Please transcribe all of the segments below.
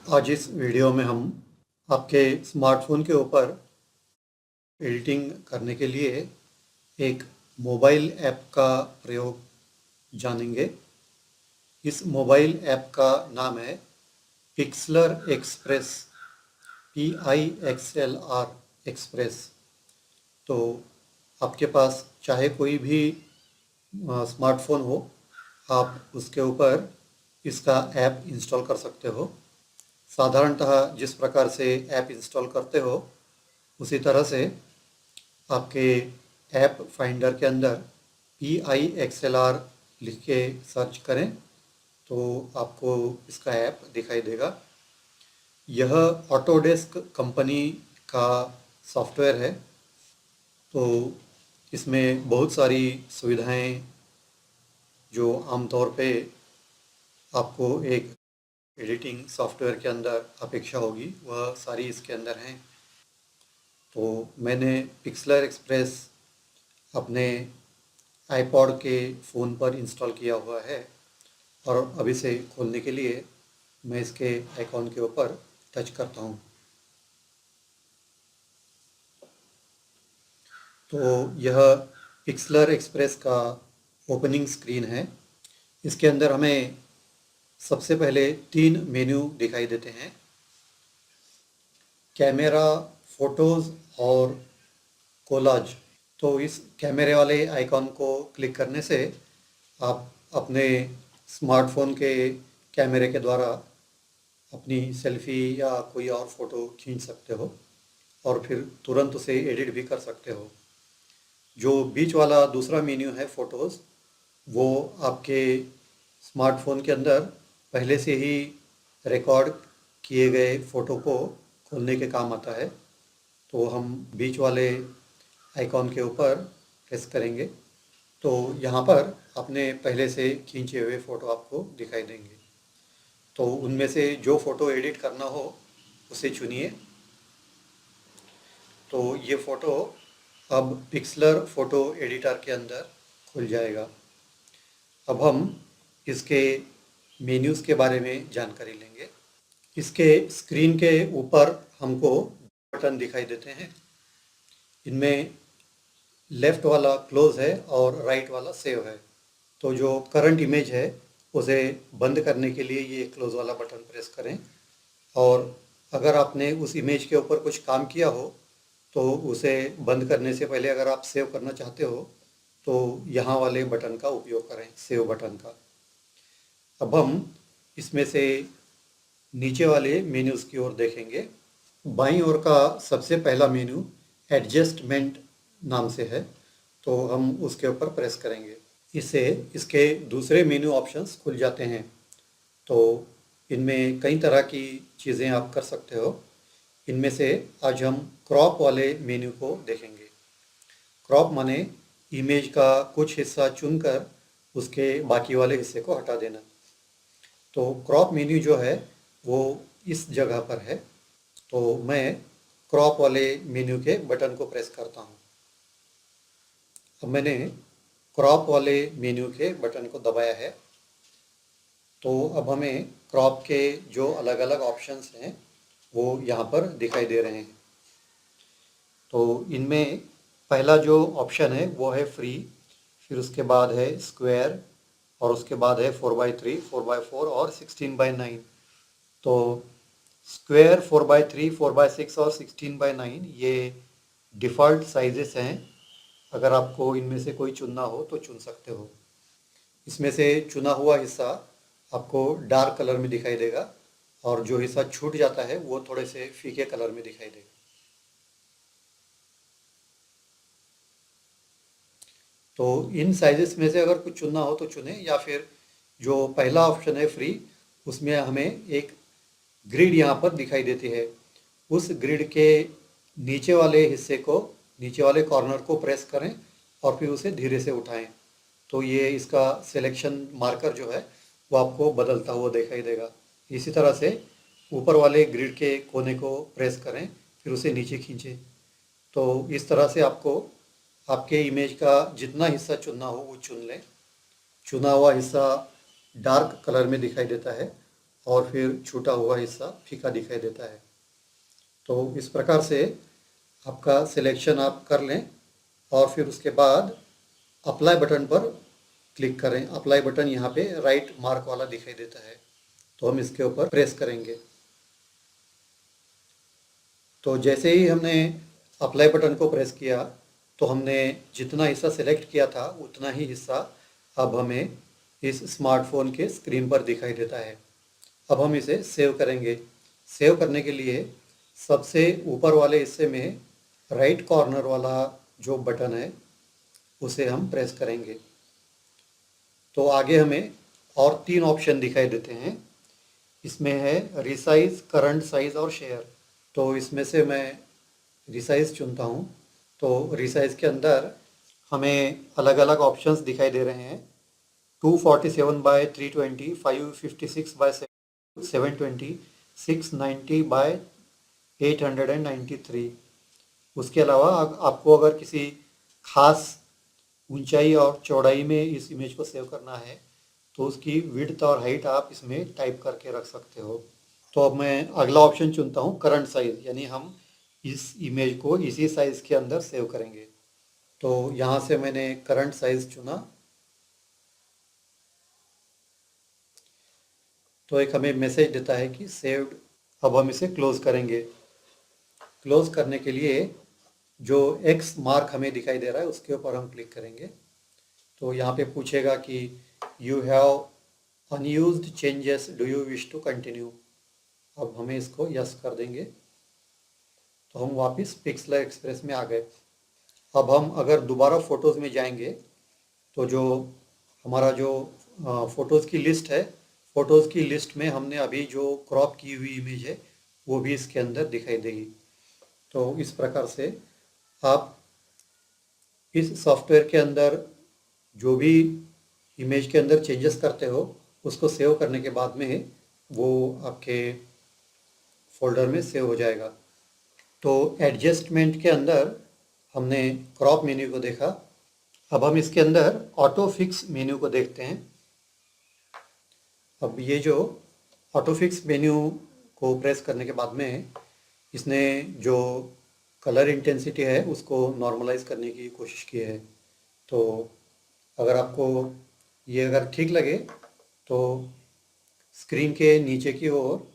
आज इस वीडियो में हम आपके स्मार्टफोन के ऊपर एडिटिंग करने के लिए एक मोबाइल ऐप का प्रयोग जानेंगे। इस मोबाइल ऐप का नाम है पिक्सलर एक्सप्रेस, PIXLR एक्सप्रेस। तो आपके पास चाहे कोई भी स्मार्टफोन हो, आप उसके ऊपर इसका ऐप इंस्टॉल कर सकते हो। साधारणतः जिस प्रकार से ऐप इंस्टॉल करते हो उसी तरह से आपके ऐप फाइंडर के अंदर PIXLR लिख के सर्च करें तो आपको इसका ऐप दिखाई देगा। यह ऑटोडेस्क कंपनी का सॉफ्टवेयर है। तो इसमें बहुत सारी सुविधाएं जो आमतौर पे आपको एक एडिटिंग सॉफ्टवेयर के अंदर अपेक्षा होगी वह सारी इसके अंदर हैं। तो मैंने पिक्सलर एक्सप्रेस अपने आईपॉड के फ़ोन पर इंस्टॉल किया हुआ है और अब इसे खोलने के लिए मैं इसके आइकॉन के ऊपर टच करता हूँ। तो यह पिक्सलर एक्सप्रेस का ओपनिंग स्क्रीन है। इसके अंदर हमें सबसे पहले 3 मेन्यू दिखाई देते हैं: कैमरा, फोटोज़ और कोलाज। तो इस कैमरे वाले आइकॉन को क्लिक करने से आप अपने स्मार्टफोन के कैमरे के द्वारा अपनी सेल्फी या कोई और फ़ोटो खींच सकते हो और फिर तुरंत उसे एडिट भी कर सकते हो। जो बीच वाला दूसरा मेन्यू है फ़ोटोज़, वो आपके स्मार्टफोन के अंदर पहले से ही रिकॉर्ड किए गए फ़ोटो को खोलने के काम आता है। तो हम बीच वाले आइकॉन के ऊपर प्रेस करेंगे तो यहाँ पर अपने पहले से खींचे हुए फ़ोटो आपको दिखाई देंगे। तो उनमें से जो फ़ोटो एडिट करना हो उसे चुनिए। तो ये फ़ोटो अब पिक्सलर फ़ोटो एडिटर के अंदर खुल जाएगा। अब हम इसके मेन्यूज़ के बारे में जानकारी लेंगे। इसके स्क्रीन के ऊपर हमको बटन दिखाई देते हैं। इनमें लेफ़्ट वाला क्लोज़ है और राइट वाला सेव है। तो जो करंट इमेज है उसे बंद करने के लिए ये क्लोज़ वाला बटन प्रेस करें, और अगर आपने उस इमेज के ऊपर कुछ काम किया हो तो उसे बंद करने से पहले अगर आप सेव करना चाहते हो तो यहाँ वाले बटन का उपयोग करें, सेव बटन का। अब हम इसमें से नीचे वाले मेन्यूज़ की ओर देखेंगे। बाईं ओर का सबसे पहला मेन्यू एडजस्टमेंट नाम से है, तो हम उसके ऊपर प्रेस करेंगे। इससे इसके दूसरे मेन्यू ऑप्शंस खुल जाते हैं। तो इनमें कई तरह की चीज़ें आप कर सकते हो। इनमें से आज हम क्रॉप वाले मेन्यू को देखेंगे। क्रॉप माने इमेज का कुछ हिस्सा चुनकर उसके बाकी वाले हिस्से को हटा देना। तो क्रॉप मेन्यू जो है वो इस जगह पर है। तो मैं क्रॉप वाले मेन्यू के बटन को प्रेस करता हूँ। अब मैंने क्रॉप वाले मेन्यू के बटन को दबाया है। तो अब हमें क्रॉप के जो अलग अलग ऑप्शंस हैं वो यहाँ पर दिखाई दे रहे हैं। तो इनमें पहला जो ऑप्शन है वो है फ्री, फिर उसके बाद है स्क्वायर और उसके बाद है 4x3, 4x4 और 16x9। तो स्क्वायर, 4x3, 4x6 और 16x9 ये डिफ़ॉल्ट साइजेस हैं। अगर आपको इनमें से कोई चुनना हो तो चुन सकते हो। इसमें से चुना हुआ हिस्सा आपको डार्क कलर में दिखाई देगा और जो हिस्सा छूट जाता है वो थोड़े से फीके कलर में दिखाई देगा। तो इन साइजेस में से अगर कुछ चुनना हो तो चुने, या फिर जो पहला ऑप्शन है फ्री, उसमें हमें एक ग्रिड यहाँ पर दिखाई देती है। उस ग्रिड के नीचे वाले हिस्से को, नीचे वाले कॉर्नर को प्रेस करें और फिर उसे धीरे से उठाएं। तो ये इसका सिलेक्शन मार्कर जो है वो आपको बदलता हुआ दिखाई देगा। इसी तरह से ऊपर वाले ग्रिड के कोने को प्रेस करें, फिर उसे नीचे खींचें। तो इस तरह से आपको आपके इमेज का जितना हिस्सा चुनना हो वो चुन लें। चुना हुआ हिस्सा डार्क कलर में दिखाई देता है और फिर छूटा हुआ हिस्सा फीका दिखाई देता है। तो इस प्रकार से आपका सिलेक्शन आप कर लें और फिर उसके बाद अप्लाई बटन पर क्लिक करें। अप्लाई बटन यहाँ पे राइट मार्क वाला दिखाई देता है, तो हम इसके ऊपर प्रेस करेंगे। तो जैसे ही हमने अप्लाई बटन को प्रेस किया तो हमने जितना हिस्सा सेलेक्ट किया था उतना ही हिस्सा अब हमें इस स्मार्टफोन के स्क्रीन पर दिखाई देता है। अब हम इसे सेव करेंगे। सेव करने के लिए सबसे ऊपर वाले हिस्से में राइट कॉर्नर वाला जो बटन है उसे हम प्रेस करेंगे। तो आगे हमें और 3 ऑप्शन दिखाई देते हैं। इसमें है रिसाइज, करंट साइज और शेयर। तो इसमें से मैं रिसाइज चुनता हूँ। तो रिसाइज के अंदर हमें अलग अलग ऑप्शंस दिखाई दे रहे हैं। 247 बाय 320, 556 बाय 720, 690 बाय 893। उसके अलावा आपको अगर किसी खास ऊंचाई और चौड़ाई में इस इमेज को सेव करना है तो उसकी विड्थ और हाइट आप इसमें टाइप करके रख सकते हो। तो अब मैं अगला ऑप्शन चुनता हूँ करंट साइज, यानी हम इस इमेज को इसी साइज के अंदर सेव करेंगे। तो यहाँ से मैंने करंट साइज चुना। तो एक हमें मैसेज देता है कि सेव्ड। अब हम इसे क्लोज करेंगे। क्लोज करने के लिए जो एक्स मार्क हमें दिखाई दे रहा है उसके ऊपर हम क्लिक करेंगे। तो यहाँ पे पूछेगा कि you have unused changes, do you wish to continue. अब हमें इसको यस कर देंगे। तो हम वापस पिक्सलर एक्सप्रेस में आ गए। अब हम अगर दोबारा फ़ोटोज़ में जाएंगे तो जो हमारा जो फ़ोटोज़ की लिस्ट है, फ़ोटोज़ की लिस्ट में हमने अभी जो क्रॉप की हुई इमेज है वो भी इसके अंदर दिखाई देगी। तो इस प्रकार से आप इस सॉफ्टवेयर के अंदर जो भी इमेज के अंदर चेंजेस करते हो उसको सेव करने के बाद में वो आपके फोल्डर में सेव हो जाएगा। तो एडजस्टमेंट के अंदर हमने क्रॉप मेन्यू को देखा। अब हम इसके अंदर ऑटो फिक्स मेन्यू को देखते हैं। अब ये जो ऑटो फिक्स मेन्यू को प्रेस करने के बाद में इसने जो कलर इंटेंसिटी है उसको नॉर्मलाइज करने की कोशिश की है। तो अगर आपको ये अगर ठीक लगे तो स्क्रीन के नीचे की ओर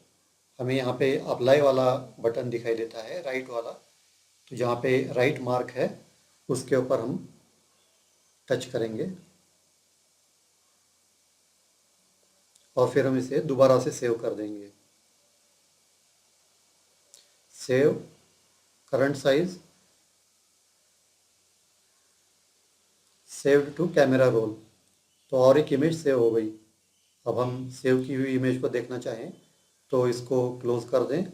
हमें यहाँ पे अप्लाई वाला बटन दिखाई देता है, राइट वाला। तो जहाँ पे राइट मार्क है उसके ऊपर हम टच करेंगे और फिर हम इसे दोबारा से सेव कर देंगे। Save, current size, saved to camera roll. तो और एक इमेज सेव हो गई। अब हम सेव की हुई इमेज को देखना चाहें तो इसको क्लोज कर दें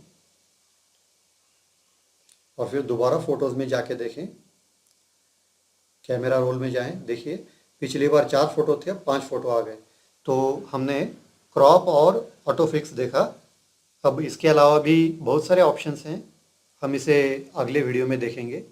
और फिर दोबारा फोटोज़ में जाके देखें। कैमरा रोल में जाएं, देखिए पिछली बार 4 फोटो थे, अब 5 फोटो आ गए। तो हमने क्रॉप और ऑटो फिक्स देखा। अब इसके अलावा भी बहुत सारे ऑप्शंस हैं, हम इसे अगले वीडियो में देखेंगे।